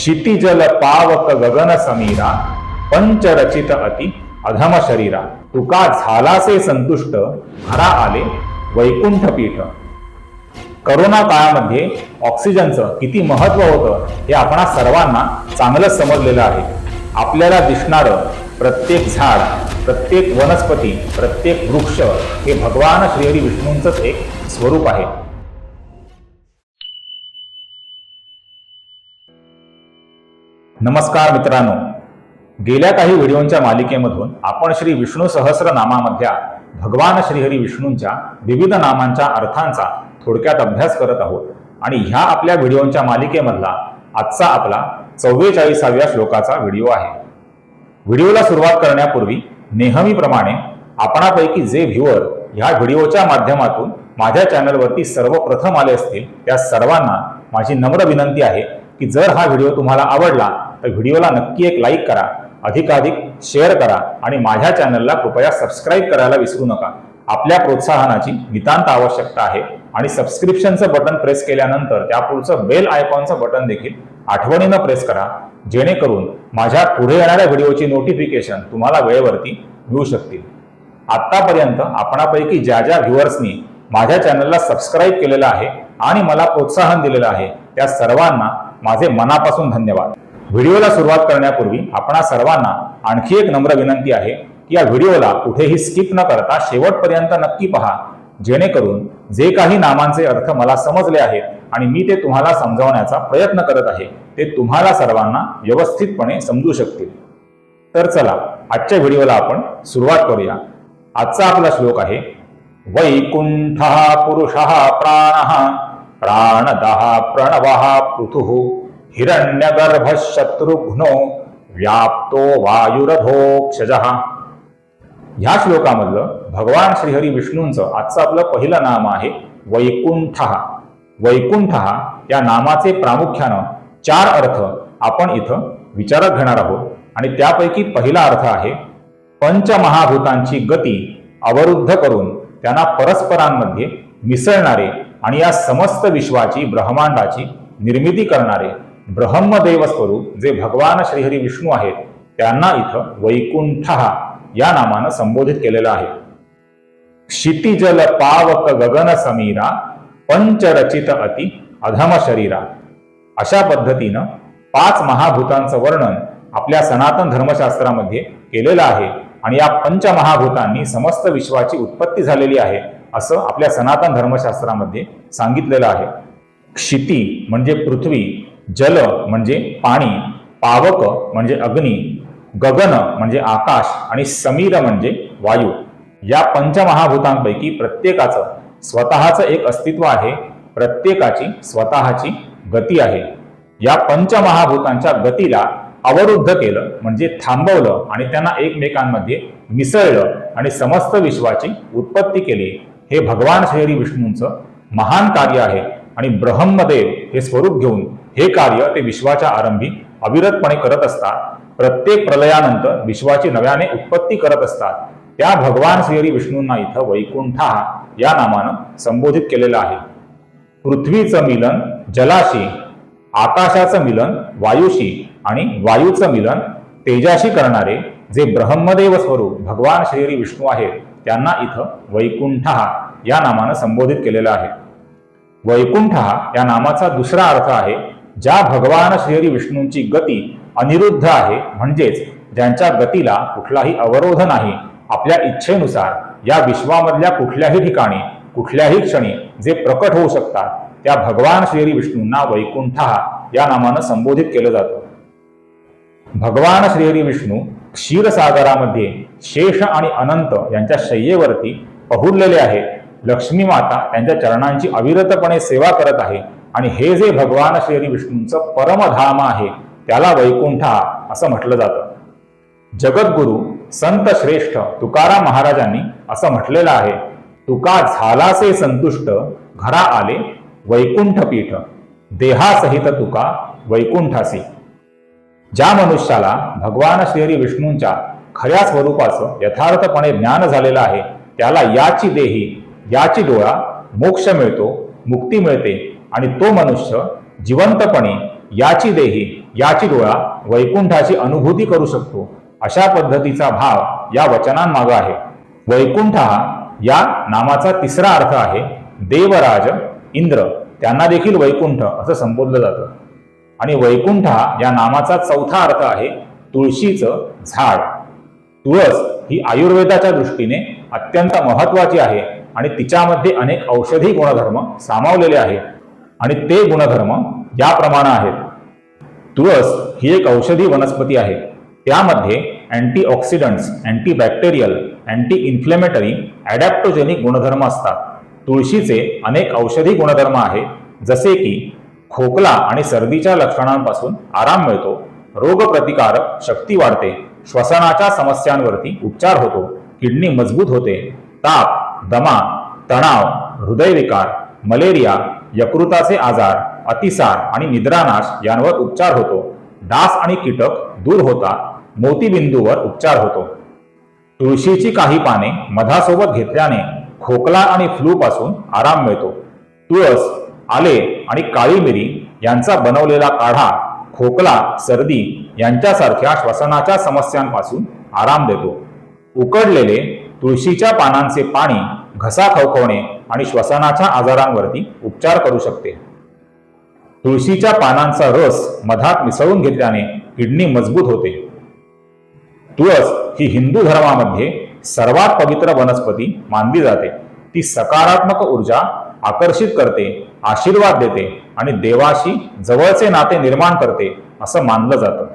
क्षितिजल पावक गगन समीरा पंचरचित अति अधम शरीरा तुका झालासे संतुष्ट घरा आले वैकुंठ पीठ। करोना काळामध्ये ऑक्सिजनचं किती महत्त्व होतं हे आपणा सर्वांना चांगलंच समजलेलं आहे। आपल्याला दिसणारं प्रत्येक झाड, प्रत्येक वनस्पती, प्रत्येक वृक्ष हे भगवान श्रीहरी विष्णूंचंच एक स्वरूप आहे। नमस्कार मित्रांनो, गेल्या काही व्हिडिओंच्या मालिकेमधून आपण श्री विष्णू सहस्रनामामधल्या भगवान श्रीहरी विष्णूंच्या विविध नामांच्या अर्थांचा थोडक्यात अभ्यास करत आहोत आणि ह्या आपल्या व्हिडिओंच्या मालिकेमधला आजचा आपला 44व्या श्लोकाचा व्हिडिओ आहे। व्हिडिओला सुरुवात करण्यापूर्वी नेहमीप्रमाणे आपणापैकी जे व्ह्यूअर ह्या व्हिडिओच्या माध्यमातून माझ्या चॅनलवरती सर्वप्रथम आले असतील त्या सर्वांना माझी नम्र विनंती आहे की जर हा व्हिडिओ तुम्हाला आवडला तर व्हिडिओला नक्की एक लाईक करा, अधिकाधिक शेअर करा आणि माझ्या चॅनलला कृपया सबस्क्राईब करायला विसरू नका। आपल्या प्रोत्साहनाची नितांत आवश्यकता आहे आणि सबस्क्रिप्शनचं बटन प्रेस केल्यानंतर त्यापुढचं बेल आयकॉनचं बटन देखील आठवणीनं प्रेस करा, जेणेकरून माझ्या पुढे येणाऱ्या व्हिडिओची नोटिफिकेशन तुम्हाला वेळेवरती मिळू शकतील। आतापर्यंत आपणापैकी ज्या व्ह्यूअर्सनी माझ्या चॅनलला सबस्क्राईब केलेलं आहे आणि मला प्रोत्साहन दिलेलं आहे त्या सर्वांना माझे मनापासून धन्यवाद। व्हिडिओला सुरुवात करण्यापूर्वी आपणा सर्वांना आणखी एक नम्र विनंती आहे की या व्हिडिओला कुठेही स्किप न करता शेवटपर्यंत नक्की पहा, जेणेकरून जे काही नामांचे अर्थ मला समजले आहेत आणि मी ते तुम्हाला समजावण्याचा प्रयत्न करत आहे ते तुम्हाला सर्वांना व्यवस्थितपणे समजू शकतील। तर चला आजच्या व्हिडिओला आपण सुरुवात करूया। आजचा आपला श्लोक आहे वैकुंठः पुरुषः प्राणः प्राणदः प्रणवः पृथुः हिरण्यगर्भः शत्रुघ्नो व्याप्तो वायुरधोक्षजः। ह्या श्लोकामधलं भगवान श्रीहरी विष्णूंचं आजचं आपलं पहिलं नाम आहे वैकुंठः। वैकुंठः या नामाचे प्रामुख्यानं 4 अर्थ आपण इथं विचारात घेणार आहोत आणि त्यापैकी पहिला अर्थ आहे पंचमहाभूतांची गती अवरुद्ध करून त्यांना परस्परांमध्ये मिसळणारे आणि या समस्त विश्वाची ब्रह्मांडाची निर्मिती करणारे ब्रह्मदेव स्वरूप जे भगवान श्रीहरी विष्णू आहेत त्यांना इथं वैकुंठः या नामानं संबोधित केलेलं आहे। क्षितिजल पावक गगन समीरा पंचरचित अति अधम शरीरा अशा पद्धतीनं 5 महाभूतांचं वर्णन आपल्या सनातन धर्मशास्त्रामध्ये केलेलं आहे आणि या पंचमहाभूतांनी समस्त विश्वाची उत्पत्ती झालेली आहे असं आपल्या सनातन धर्मशास्त्रामध्ये सांगितलेलं आहे। क्षिती म्हणजे पृथ्वी, जल म्हणजे पाणी, पावक म्हणजे अग्नी, गगन म्हणजे आकाश आणि समीर म्हणजे वायू। या पंचमहाभूतांपैकी प्रत्येकाचं स्वतःचं एक अस्तित्व आहे, प्रत्येकाची स्वतःची गती आहे। या पंचमहाभूतांच्या गतीला अवरुद्ध केलं म्हणजे थांबवलं आणि त्यांना एकमेकांमध्ये मिसळलं आणि समस्त विश्वाची उत्पत्ती केली हे भगवान श्रीहरी विष्णूंचं महान कार्य आहे आणि ब्रह्मदेव हे स्वरूप घेऊन हे कार्य ते विश्वाच्या आरंभी अविरतपणे करत असतात। प्रत्येक प्रलयानंतर विश्वाची नव्याने उत्पत्ती करत असतात। त्या भगवान श्रीहरी विष्णूंना इथं वैकुंठः या नामानं संबोधित केलेलं आहे। पृथ्वीचं मिलन जलाशी, आकाशाचं मिलन वायूशी आणि वायूचं मिलन तेजाशी करणारे जे ब्रह्मदेव स्वरूप भगवान श्रीहरी विष्णू आहेत त्यांना इथं वैकुंठः या नामानं संबोधित केलेलं आहे। वैकुंठः या नामाचा दुसरा अर्थ आहे ज्या भगवान श्रीहरी विष्णूंची गती अनिरुद्ध आहे, म्हणजेच ज्यांच्या गतीला कुठलाही अवरोध नाही। आपल्या इच्छेनुसार या विश्वामधल्या कुठल्याही ठिकाणी कुठल्याही क्षणी जे प्रकट होऊ शकतात त्या भगवान श्रीहरी विष्णूंना वैकुंठः या नामानं संबोधित केलं जातं। भगवान श्रीहरी विष्णू क्षीरसागरामध्ये शेष आणि अनंत यांच्या शय्येवरती पहुडलेले आहेत। लक्ष्मी माता त्यांच्या चरणांची अविरतपणे सेवा करत आहे आणि हे जे भगवान श्रीहरी विष्णूंचं परमधाम आहे त्याला वैकुंठः असं म्हटलं जातं। जगद्गुरु संत श्रेष्ठ तुकाराम महाराजांनी असं म्हटलेलं आहे, तुका झालासे संतुष्ट घरा आले वैकुंठ पीठ देहासहित तुका वैकुंठासी। ज्या मनुष्याला भगवान श्रीहरी विष्णूंच्या खऱ्या स्वरूपाचं यथार्थपणे ज्ञान झालेलं आहे त्याला याची देही याची डोळा मोक्ष मिळतो, मुक्ती मिळते आणि तो मनुष्य जिवंतपणे याची देही याची डोळा वैकुंठाची अनुभूती करू शकतो, अशा पद्धतीचा भाव या वचनांमागे आहे. वैकुंठ हा या नामाचा तिसरा अर्थ आहे. देवराज इंद्र त्यांना देखील वैकुंठ असं संबोधलं जातं. आणि वैकुंठ या नामाचा चौथा अर्थ आहे तुळशीचं झाड. तुळस ही आयुर्वेदाच्या दृष्टीने अत्यंत महत्वाची आहे आणि तिच्यामध्ये अनेक औषधी गुणधर्म सामावलेले आहेत आणि ते गुणधर्म याप्रमाणे आहेत. तुळस ही एक औषधी वनस्पती आहे. त्यामध्ये अँटीऑक्सिडंट्स, अँटीबॅक्टेरियल, अँटी इन्फ्लेमेटरी, ॲडॅप्टोजेनिक गुणधर्म असतात. तुळशीचे अनेक औषधी गुणधर्म आहेत, जसे की खोकला आणि सर्दीच्या लक्षणांपासून आराम मिळतो, रोगप्रतिकारक शक्ती वाढते, श्वसनाच्या समस्यांवरती उपचार होतो, किडनी मजबूत होते, ताप, दमा, तणाव, हृदयविकार, मलेरिया, यकृताचे आजार, अतिसार आणि निद्रानाश यांवर उपचार होतो, डास आणि कीटक दूर होतात, मोतीबिंदूवर उपचार होतो. तुळशीची काही पाने मधासोबत घेतल्याने खोकला आणि फ्लू पासून आराम मिळतो. तुळस, आले आणि काळी मिरी यांचा बनवलेला काढा खोकला, सर्दी यांच्यासारख्या श्वसनाच्या समस्यांपासून आराम देतो. उकडलेले तुळशीच्या पानांचे पाणी घसा खवखवणे आणि श्वसनाच्या आजारांवरती उपचार करू शकते. तुळशीच्या पानांचा रस मधात मिसळून घेतल्याने किडनी मजबूत होते. तुळस ही हिंदू धर्मामध्ये सर्वात पवित्र वनस्पती मानली जाते. ती सकारात्मक ऊर्जा आकर्षित करते, आशीर्वाद देते आणि देवाशी जवळचे नाते निर्माण करते असं मानलं जातं.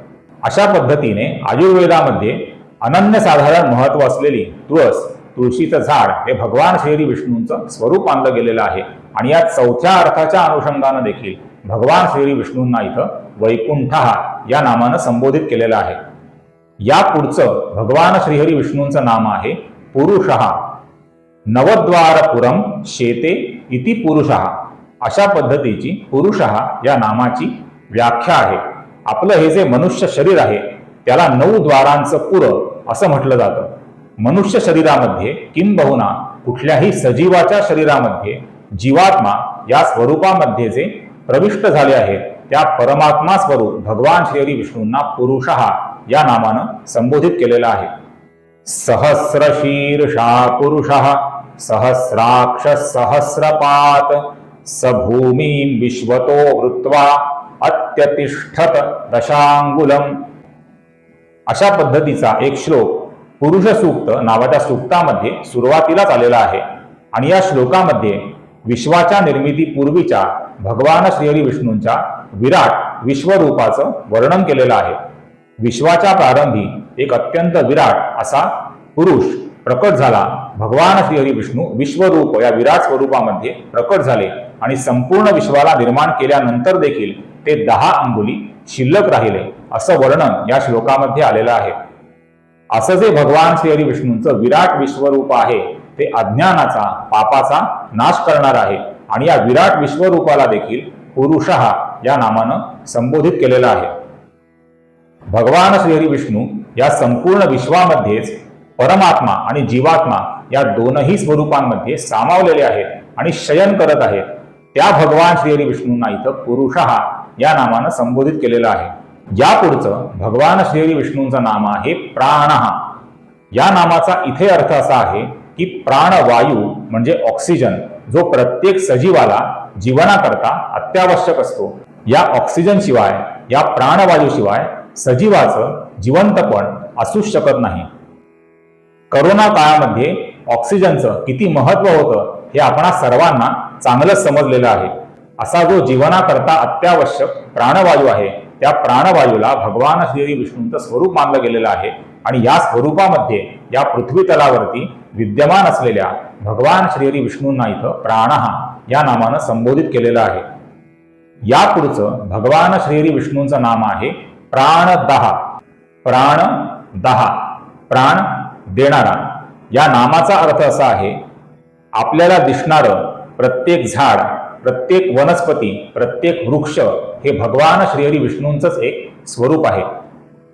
अशा पद्धतीने आयुर्वेदामध्ये अनन्यसाधारण महत्व असलेली तुळशीचं झाड हे भगवान श्री विष्णूंचं स्वरूप मानलं गेलेलं आहे. आणि या चौथ्या अर्थाच्या अनुषंगानं देखील भगवान श्री विष्णूंना इथं वैकुंठ या नामानं संबोधित केलेलं आहे. या पुढचं भगवान श्रीहरी विष्णूंचं नाम आहे पुरुषः. नवद्वारपुरम शेते इति पुरुषः. अशा पद्धतीची पुरुषः या नामाची व्याख्या आहे. आपलं हे जे मनुष्य शरीर आहे त्याला 9 द्वारांचं पुर असं म्हटलं जातं. मनुष्य शरीरामध्ये किंबहुना कुठल्याही सजीवाच्या शरीरामध्ये जीवात्मा या स्वरूपामध्ये जे प्रविष्ट झाले आहेत त्या परमात्मा स्वरूप भगवान श्री विष्णूंना पुरुषः या नामानं संबोधित केलेला आहे. सहस्रशीर्षा पुरुषः सहस्राक्ष सहस्रपात स भूमिं विश्वतो वृत्वा अत्यतिष्ठत दशांगुलम. अशा पद्धतीचा एक श्लोक पुरुष सूक्त नावाच्या सूक्तामध्ये सुरुवातीलाच आलेला आहे. आणि या श्लोकामध्ये विश्वाच्या निर्मितीपूर्वीच्या भगवान श्रीहरी विष्णूंच्या विराट विश्वरूपाचं वर्णन केलेलं आहे. विश्वाच्या प्रारंभी एक अत्यंत विराट असा पुरुष प्रकट झाला. भगवान श्रीहरी विष्णू विश्वरूप या विराट स्वरूपामध्ये प्रकट झाले आणि संपूर्ण विश्वाला निर्माण केल्यानंतर देखील ते 10 अंगुली शिल्लक राहिले असं वर्णन या श्लोकामध्ये आलेलं आहे. असं जे भगवान श्रीहरी विष्णूंचं विराट विश्वरूप आहे ते अज्ञानाचा, पापाचा नाश करणार आहे. आणि या विराट विश्वरूपाला देखील पुरुषः या नामानं संबोधित केलेलं आहे. भगवान श्रीहरी विष्णू या संपूर्ण विश्वामध्येच परमात्मा आणि जीवात्मा या दोनही स्वरूपांमध्ये सामावलेले आहेत आणि शयन करत आहेत. त्या भगवान श्रीहरी विष्णूंना इथं पुरुषः या नामानं संबोधित केलेलं आहे. या पुढचं भगवान श्रीहरी विष्णूंचं नाम आहे प्राणः. या नामाचा इथे अर्थ असा आहे की प्राणवायू म्हणजे ऑक्सिजन, जो प्रत्येक सजीवाला जीवनाकरता अत्यावश्यक असतो. या ऑक्सिजन शिवाय, या प्राणवायूशिवाय सजीवाचं जिवंतपण असूच शकत नाही. करोना काळामध्ये ऑक्सिजनचं किती महत्व होतं हे आपणा सर्वांना चांगलंच समजलेलं आहे. असा जो जीवनाकरता अत्यावश्यक प्राणवायू आहे त्या प्राणवायूला भगवान श्री विष्णूंचं स्वरूप मानलं गेलेलं आहे. आणि या स्वरूपामध्ये या पृथ्वी तलावरती विद्यमान असलेल्या भगवान श्रीहरी विष्णूंना इथं प्राणः या नामानं संबोधित केलेलं आहे. या पुढचं भगवान श्रीहरी विष्णूंचं नाम आहे प्राणदाह. प्राणदाह, प्राण देणारा. या नामाचा अर्थ असा आहे आपल्याला दिसणारं प्रत्येक झाड, प्रत्येक वनस्पती, प्रत्येक वृक्ष हे भगवान श्रीहरी विष्णूंचंच एक स्वरूप आहे.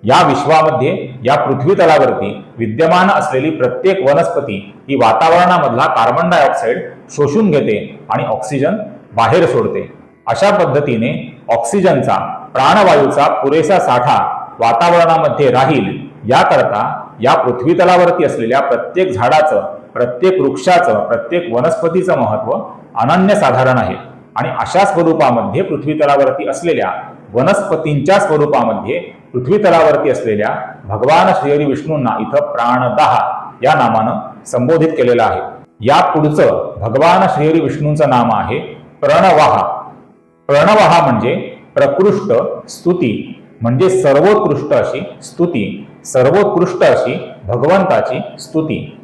या विश्वामध्ये या पृथ्वी तलावरती विद्यमान असलेली प्रत्येक वनस्पती ही वातावरणामधला कार्बन डायऑक्साईड शोषून घेते आणि ऑक्सिजन बाहेर सोडते. अशा पद्धतीने ऑक्सिजनचा प्राणवायूचा पुरेसा साठा वातावरणामध्ये राहील याकरता या पृथ्वी तलावरती असलेल्या प्रत्येक झाडाचं, प्रत्येक वृक्षाचं, प्रत्येक वनस्पतीचं महत्व अनन्यसाधारण आहे. आणि अशा स्वरूपामध्ये पृथ्वी तलावरती असलेल्या वनस्पतींच्या स्वरूपामध्ये पृथ्वी तलावरती असलेल्या भगवान श्रीहरी विष्णूंना इथं प्राणदाह या नामानं संबोधित केलेलं आहे. या पुढचं भगवान श्रीहरी विष्णूंचं नाम आहे प्रणवाहा. प्रणवाहा म्हणजे प्रकृष्ट स्तुती, म्हणजे सर्वोत्कृष्ट अशी स्तुती, सर्वोत्कृष्ट अशी भगवंताची स्तुती.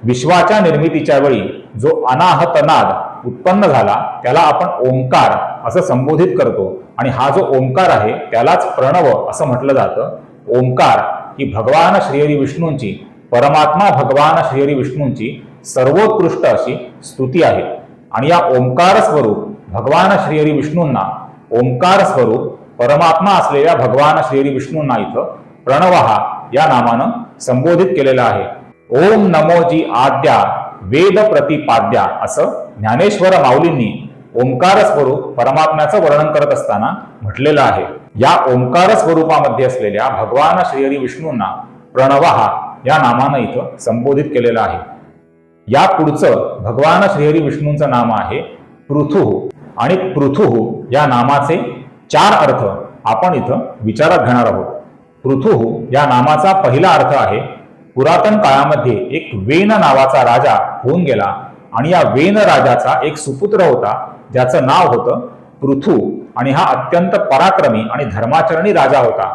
विश्वाच्या निर्मितीच्या वेळी जो अनाहत नाद उत्पन्न झाला त्याला आपण ओंकार असं संबोधित करतो. आणि हा जो ओंकार आहे त्यालाच प्रणव असं म्हटलं जातं. ओंकार ही भगवान श्रीहरी विष्णूंची, परमात्मा भगवान श्रीहरी विष्णूंची सर्वोत्कृष्ट अशी स्तुती आहे. आणि या ओंकार स्वरूप भगवान श्रीहरी विष्णूंना, ओंकार स्वरूप परमात्मा असलेल्या भगवान श्रीहरी विष्णूंना इथं प्रणवहा या नामानं संबोधित केलेलं आहे. ओम नमोजी आद्या वेद प्रतिपाद्या असं ज्ञानेश्वर माऊलींनी ओंकार स्वरूप परमात्म्याचं वर्णन करत असताना म्हटलेलं आहे. या ओंकार स्वरूपामध्ये असलेल्या भगवान श्रीहरी विष्णूंना प्रणवहा या नामानं इथं संबोधित केलेलं आहे. या पुढचं भगवान श्रीहरी विष्णूंचं नाम आहे पृथुः. आणि पृथुः या नामाचे 4 अर्थ आपण इथं विचारात घेणार आहोत. पृथुः या नामाचा पहिला अर्थ आहे, पुरातन काळामध्ये एक वेन नावाचा राजा होऊन गेला आणि या वेन राजाचा एक सुपुत्र होता ज्याचं नाव होतं पृथु. आणि हा अत्यंत पराक्रमी आणि धर्माचरणी राजा होता.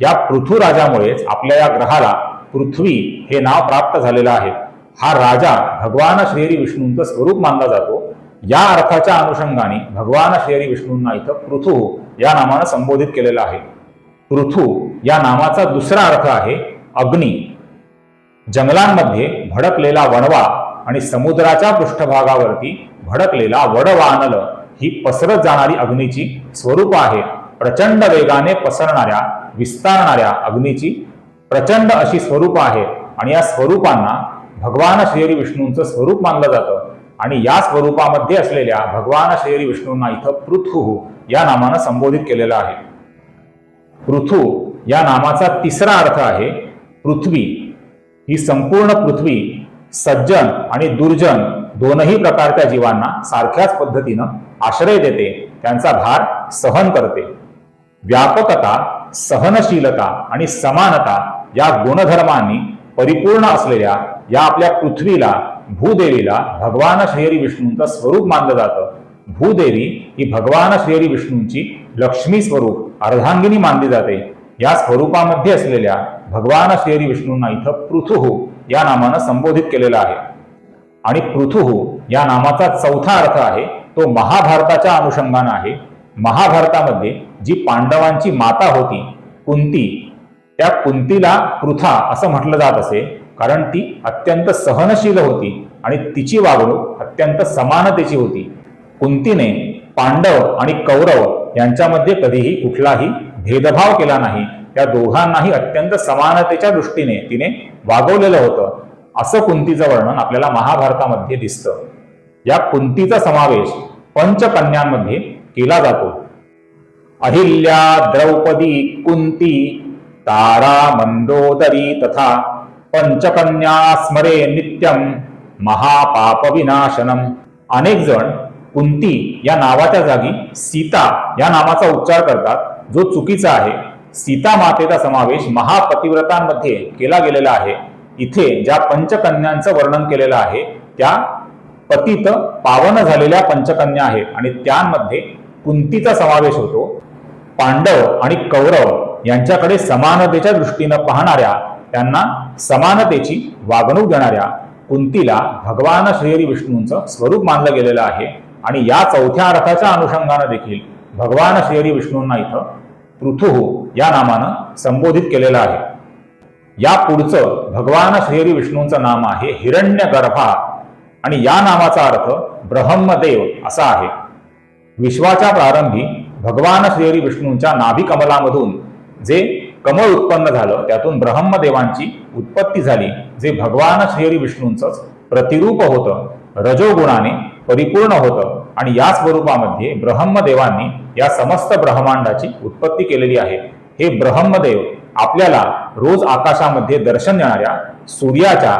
या पृथु राजामुळेच आपल्या या ग्रहाला पृथ्वी हे नाव प्राप्त झालेलं आहे. हा राजा भगवान श्रीहरी विष्णूंचं स्वरूप मानला जातो. या अर्थाच्या अनुषंगाने भगवान श्रीहरी विष्णूंना इथं पृथु या नामानं संबोधित केलेलं आहे. पृथु या नामाचा दुसरा अर्थ आहे अग्नी. जंगलांमध्ये भडकलेला वणवा आणि समुद्राच्या पृष्ठभागावरती भडकलेला वडवानल ही पसरत जाणारी अग्नीची स्वरूप आहे. प्रचंड वेगाने पसरणाऱ्या, विस्तारणाऱ्या अग्नीची प्रचंड अशी स्वरूप आहे. आणि या स्वरूपांना भगवान श्रीहरी विष्णूंचं स्वरूप मानलं जातं. आणि या स्वरूपामध्ये असलेल्या भगवान श्रीहरी विष्णूंना इथं पृथुः या नामानं संबोधित केलेलं आहे. पृथु या नामाचा तिसरा अर्थ आहे पृथ्वी. ही संपूर्ण पृथ्वी सज्जन आणि दुर्जन दोनही प्रकारच्या जीवांना सारख्याच पद्धतीनं आश्रय देते, त्यांचा भार सहन करते. व्यापकता, सहनशीलता आणि समानता या गुणधर्मांनी परिपूर्ण असलेल्या या आपल्या पृथ्वीला, भूदेवीला भगवान श्रीहरी विष्णूंचं स्वरूप मानलं जातं. भूदेवी ही भगवान श्रीहरी विष्णूंची लक्ष्मी स्वरूप अर्धांगिनी मानली जाते. या स्वरूपामध्ये असलेल्या भगवान श्रीहरी विष्णूंना इथं पृथुः या नामानं संबोधित केलेलं आहे. आणि पृथुः या नामाचा चौथा अर्थ आहे तो महाभारताच्या अनुषंगानं आहे. महाभारतामध्ये जी पांडवांची माता होती कुंती, त्या कुंतीला पृथा असं म्हटलं जात असे कारण ती अत्यंत सहनशील होती आणि तिची वागणूक अत्यंत समानतेची होती. कुंतीने पांडव आणि कौरव यांच्यामध्ये कधीही कुठलाही भेदभाव केला नाही. त्या दोघांनाही अत्यंत समानतेच्या दृष्टीने तिने वागवलेलं होतं. असं कुंतीचं वर्णन आपल्याला महाभारतामध्ये दिसतं. या कुंतीचा समावेश पंचकन्यांमध्ये केला जातो. अहिल्या, द्रौपदी, कुंती, तारा, मंदोदरी तथा पंचकन्या स्मरे नित्यम महापाप विनाशनम. अनेक जण कुंती या नावाच्या जागी सीता या नामाचा उच्चार करतात, जो चुकीचा आहे. सीता मातेचा समावेश महापतिव्रतांमध्ये केला गेलेला आहे. इथे ज्या पंचकन्यांचं वर्णन केलेलं आहे त्या पतित पावन झालेल्या पंचकन्या आहेत आणि त्यांमध्ये कुंतीचा समावेश होतो. पांडव आणि कौरव यांच्याकडे समानतेच्या दृष्टीनं पाहणाऱ्या, त्यांना समानतेची वागणूक देणाऱ्या कुंतीला भगवान श्रीहरी विष्णूंचं स्वरूप मानलं गेलेलं आहे. आणि या चौथ्या अर्थाच्या अनुषंगानं देखील भगवान श्रीहरी विष्णूंना इथं पृथुः या नामानं संबोधित केलेलं आहे. या पुढचं भगवान श्रीहरी विष्णूंचं नाम आहे हिरण्यगर्भा आणि या नामाचा अर्थ ब्रह्मदेव असा आहे. विश्वाच्या प्रारंभी भगवान श्रीहरी विष्णूंच्या नाभी कमलामधून जे कमळ उत्पन्न झालं त्यातून ब्रह्मदेवांची उत्पत्ती झाली, जे भगवान श्रीहरी विष्णूंचंच प्रतिरूप होतं, रजोगुणाने परिपूर्ण होतं. आणि या स्वरूपामध्ये ब्रह्मदेवांनी या समस्त ब्रह्मांडाची उत्पत्ती केलेली आहे। हे ब्रह्मदेव आपल्याला रोज आकाशामध्ये दर्शन देणाऱ्या सूर्याच्या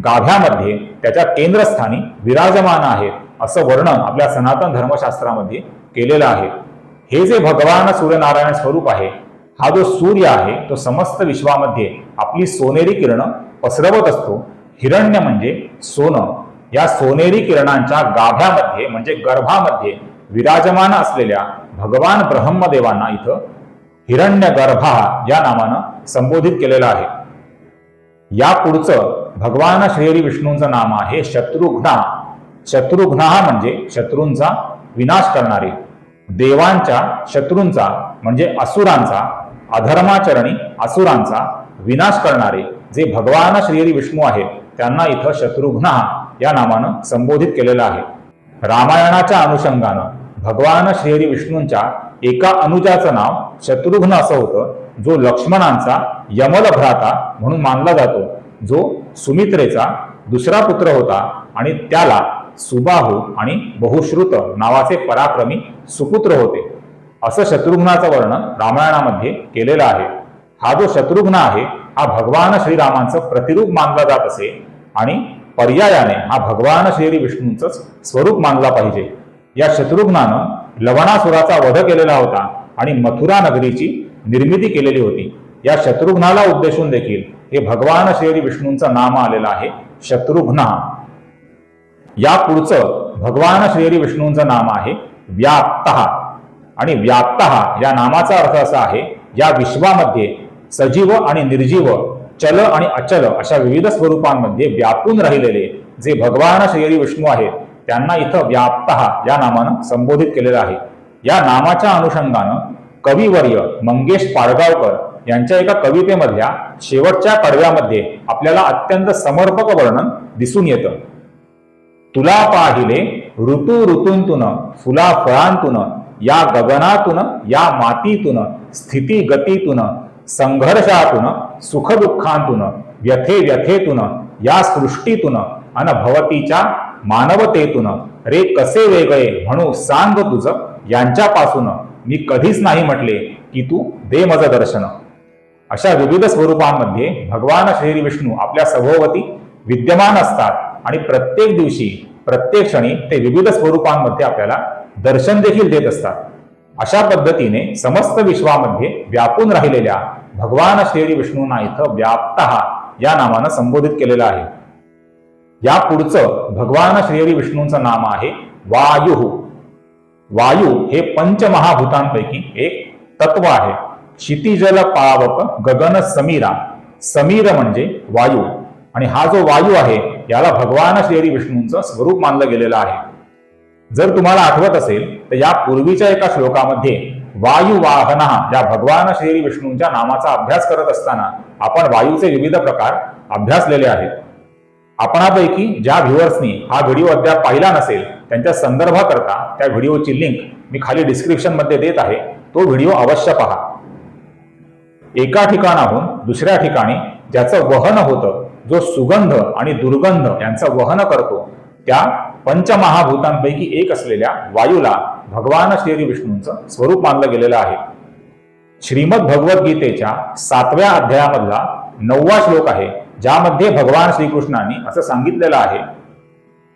गाभ्यामध्ये त्याच्या केंद्रस्थानी विराजमान आहेत असं वर्णन आपल्या सनातन धर्मशास्त्रामध्ये केलेलं आहे। हे जे भगवान सूर्यनारायण स्वरूप आहे, हा जो सूर्य आहे तो समस्त विश्वामध्ये आपली सोनेरी किरणं पसरवत असतो। हिरण्य म्हणजे सोनं, या सोनेरी किरणांच्या गाभ्यामध्ये म्हणजे गर्भामध्ये विराजमान असलेल्या भगवान ब्रह्मदेवांना इथं हिरण्यगर्भा या नामानं संबोधित केलेलं आहे। या पुढचं भगवान श्रीहरी विष्णूंचं नाम आहे शत्रुघ्न। शत्रुघ्न म्हणजे शत्रूंचा विनाश करणारे, देवांच्या शत्रूंचा म्हणजे असुरांचा, अधर्माचरणी असुरांचा विनाश करणारे जे भगवान श्रीहरी विष्णू आहेत त्यांना इथं शत्रुघ्न या नामानं संबोधित केलेलं आहे। रामायणाच्या अनुषंगानं भगवान श्रीहरी विष्णूंच्या एका अनुजाचं नाव शत्रुघ्न असं होतं, जो लक्ष्मणांचा यमल भ्राता म्हणून मानला जातो, जो सुमित्रेचा दुसरा पुत्र होता आणि त्याला सुबाहू आणि बहुश्रुत नावाचे पराक्रमी सुपुत्र होते असं शत्रुघ्नाचं वर्णन रामायणामध्ये केलेलं आहे। हा जो शत्रुघ्न आहे हा भगवान श्रीरामांचं प्रतिरूप मानला जात असे आणि पर्यायाने हा भगवान श्रीहरी विष्णूंचंच स्वरूप मानला पाहिजे। या शत्रुघ्नानं लवणासुराचा वध केलेला होता आणि मथुरा नगरीची निर्मिती केलेली होती। या शत्रुघ्नाला उद्देशून देखील हे भगवान श्रीहरी विष्णूंचं नाम आलेलं आहे शत्रुघ्न। या पुढचं भगवान श्रीहरी विष्णूंचं नाम आहे व्याप्तः आणि व्याप्तः या नामाचा अर्थ असा आहे, या विश्वामध्ये सजीव आणि निर्जीव, चल आणि अचल अशा विविध स्वरूपांमध्ये व्यापून राहिलेले जे भगवान श्रीहरी विष्णू आहेत त्यांना इथं व्याप्तः या नामानं संबोधित केलेलं आहे। या नामाच्या अनुषंगानं कविवर्य मंगेश पाडगावकर यांच्या एका कवितेमधल्या शेवटच्या कडव्यामध्ये आपल्याला अत्यंत समर्पक वर्णन दिसून येतं। तुला पाहिले ऋतू ऋतूंतून, फुला फळांतून, या गगनातून, या मातीतून, स्थिती गतीतून, संघर्षातून, सुखदुःखांतून, व्यथे व्यथेतून, या सृष्टीतून अन भवतीच्या मानवतेतून, रे कसे वेगळे म्हणू सांग तुझं, यांच्यापासून मी कधीच नाही म्हटले की तू दे मज दर्शन। अशा विविध स्वरूपांमध्ये भगवान श्रीहरी विष्णू आपल्या सभोवती विद्यमान असतात आणि प्रत्येक दिवशी प्रत्येक क्षणी ते विविध स्वरूपांमध्ये आपल्याला दर्शन देखील देत असतात। अशा पद्धतीने समस्त विश्वामध्ये व्यापून राहिलेल्या भगवान श्रीहरी विष्णूंना इथं व्याप्तः या नामानं संबोधित केलेलं आहे। या पुढचं भगवान श्रीहरी विष्णूंचं नाम आहे वायू। वायू हे पंचमहाभूतांपैकी एक तत्व आहे। क्षितिजल पावक गगन समीरा, समीर म्हणजे वायू आणि हा जो वायू आहे याला भगवान श्रीहरी विष्णूंचं स्वरूप मानलं गेलेलं आहे। जर तुम्हाला आठवत असेल तर या पूर्वीच्या एका श्लोकामध्ये वायू वाहन या भगवान श्रीहरी विष्णूंच्या नामाचा अभ्यास करत असताना आपण वायूचे विविध प्रकार अभ्यासलेले आहेत। आपणापैकी ज्या व्ह्युअर्सनी हा व्हिडिओ अद्याप पाहिला नसेल त्यांच्या संदर्भाकरता त्या व्हिडिओची लिंक मी खाली डिस्क्रिप्शन मध्ये देत आहे, तो व्हिडिओ अवश्य पहा। एका ठिकाणाहून दुसऱ्या ठिकाणी ज्याचं वहन होतं, जो सुगंध आणि दुर्गंध यांचं वहन करतो, त्या पंचमहाभूतांपैकी एक असलेल्या वायूला भगवान श्रीहरी विष्णूंचं स्वरूप मानलं गेलेलं आहे। श्रीमद भगवद्गीतेच्या 7व्या अध्यायामधला 9वा श्लोक आहे, ज्यामध्ये भगवान श्रीकृष्णांनी असं सांगितलेलं आहे,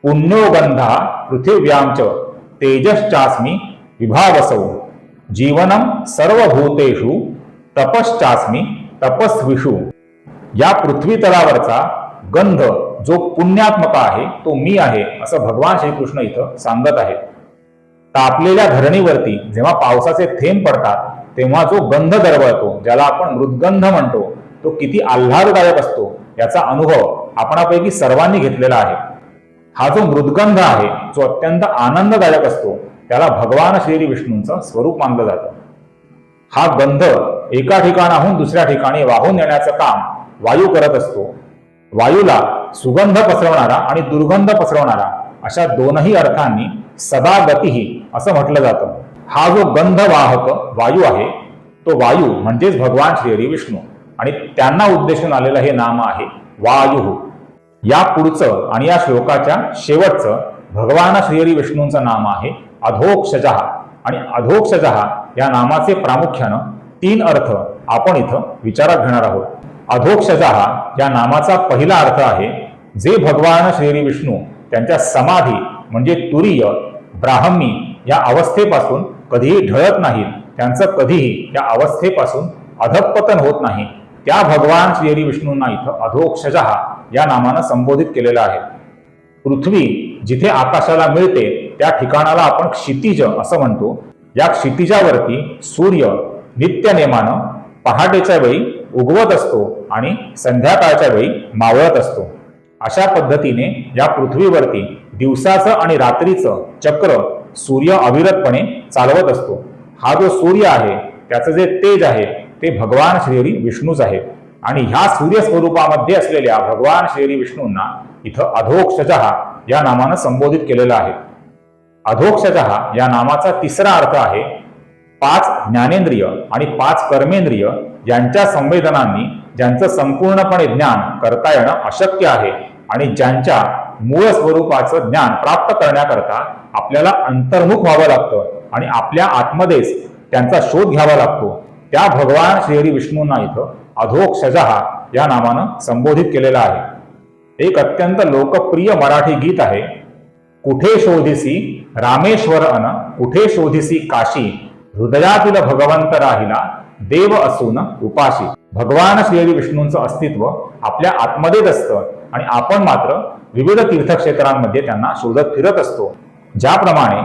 पुण्योगंधा पृथिव्यांच तेजश्चास्मी विभावसौ, जीवनम सर्वभूतेषु तपश्चास्मी तपस्विषु। या पृथ्वी तलावरचा गंध जो पुण्यात्मक आहे तो मी आहे असं भगवान श्रीकृष्ण इथं सांगत आहे। तापलेल्या धरणीवरती जेव्हा पावसाचे थेंब पडतात तेव्हा जो गंध दरवळतो, ज्याला आपण मृद्गंध म्हणतो, तो किती आल्हाददायक असतो याचा अनुभव आपणापैकी सर्वांनी घेतलेला आहे। हा जो मृद्गंध आहे जो अत्यंत आनंददायक असतो त्याला भगवान श्रीहरी विष्णूंचं स्वरूप मानलं जातं। हा गंध एका ठिकाणाहून दुसऱ्या ठिकाणी वाहून नेण्याचं काम वायू करत असतो। वायूला सुगंध पसरवणारा आणि दुर्गंध पसरवणारा अशा दोनही अर्थांनी सदा गतीही असं म्हटलं जातं। हा जो गंधवाहक वायू आहे तो वायू म्हणजेच भगवान श्रीहरी विष्णू आणि त्यांना उद्देशून आलेलं हे नाम आहे वायू। या पुढचं आणि या श्लोकाच्या शेवटचं भगवान श्रीहरी विष्णूंचं नाम आहे अधोक्षजः आणि अधोक्षजः या नामाचे प्रामुख्यानं 3 अर्थ आपण इथं विचारात घेणार आहोत. अधोक्षजः या नामाचा पहिला अर्थ आहे जे भगवान श्रीहरी विष्णू त्यांच्या समाधी म्हणजे तुरीय ब्राह्मी या अवस्थेपासून कधीही ढळत नाहीत, त्यांचं कधीही या अवस्थेपासून अधःपतन होत नाही, त्या भगवान श्रीहरी विष्णूंना इथं अधोक्षजः या नामानं संबोधित केलेलं आहे. पृथ्वी जिथे आकाशाला मिळते त्या ठिकाणाला आपण क्षितिज असं म्हणतो. या क्षितिजावरती सूर्य नित्यनेमानं पहाटेच्या वेळी उगवत असतो आणि संध्याकाळच्या वेळी मावळत असतो. अशा पद्धतीने या पृथ्वीवरती दिवसाचं आणि रात्रीचं चक्र सूर्य अविरतपणे चालवत असतो. हा जो सूर्य आहे त्याचं जे तेज आहे ते भगवान श्रीहरी विष्णूच आहे आणि ह्या सूर्य स्वरूपामध्ये असलेल्या भगवान श्रीहरी विष्णूंना इथं अधोक्षजः या नामानं संबोधित केलेलं आहे. अधोक्षजः या नामाचा तिसरा अर्थ आहे 5 ज्ञानेंद्रिय आणि 5 कर्मेंद्रिय यांच्या संवेदनांनी ज्यांचं संपूर्णपणे ज्ञान करता येणं अशक्य आहे आणि ज्यांच्या मूळ स्वरूपाचं ज्ञान प्राप्त करण्याकरता आपल्याला अंतर्मुख व्हावं लागतं आणि आपल्या आत्मदेश त्यांचा शोध घ्यावा लागतो, त्या भगवान श्रीहरी विष्णूंना इथं अधोक्षजः या नामानं संबोधित केलेलं आहे. एक अत्यंत लोकप्रिय मराठी गीत आहे, कुठे शोधिसी रामेश्वर अन कुठे शोधिसी काशी, हृदयातील भगवंत राहिला देव असून उपाशी. भगवान श्रीहरी विष्णूंचं अस्तित्व आपल्या आत्मदेत असतं आणि आपण मात्र विविध तीर्थक्षेत्रांमध्ये त्यांना शोधत फिरत असतो. ज्याप्रमाणे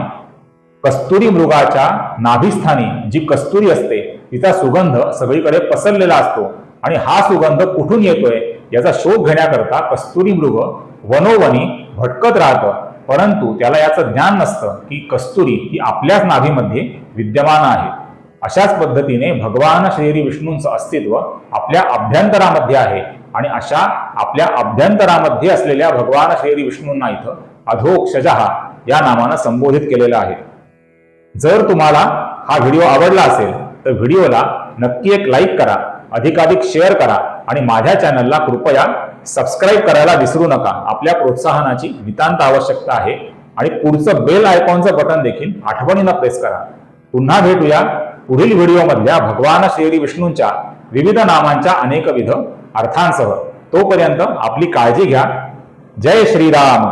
कस्तुरी मृगाच्या नाभिस्थानी जी कस्तुरी असते तिचा सुगंध सगळीकडे पसरलेला असतो आणि हा सुगंध कुठून येतोय याचा शोध घेण्याकरता कस्तुरी मृग वनोवनी भटकत राहतं, परंतु त्याला याचं ज्ञान नसतं की कस्तुरी ही आपल्याच नाभीमध्ये विद्यमान आहे. अशाच पद्धतीने भगवान श्रीहरी विष्णूंचं अस्तित्व आपल्या अभ्यंतरामध्ये आहे आणि अशा आपल्या अभ्यंतरामध्ये असलेल्या भगवान श्रीहरी विष्णूंना इथं अधोक्षजः या नामानं संबोधित केलेलं आहे. जर तुम्हाला हा व्हिडिओ आवडला असेल तर व्हिडिओला नक्की एक लाईक करा, अधिकाधिक शेअर करा आणि माझ्या चॅनलला कृपया सबस्क्राईब करायला विसरू नका. आपल्या प्रोत्साहनाची नितांत आवश्यकता आहे आणि पुढचं बेल आयकॉनचं बटन देखील आठवणीनं प्रेस करा. पुन्हा भेटूया पुढील व्हिडिओमधल्या भगवान श्रीहरी विष्णूंच्या विविध नामांच्या अनेकविध अर्थांसह. तोपर्यंत आपली काळजी घ्या. जय श्रीराम.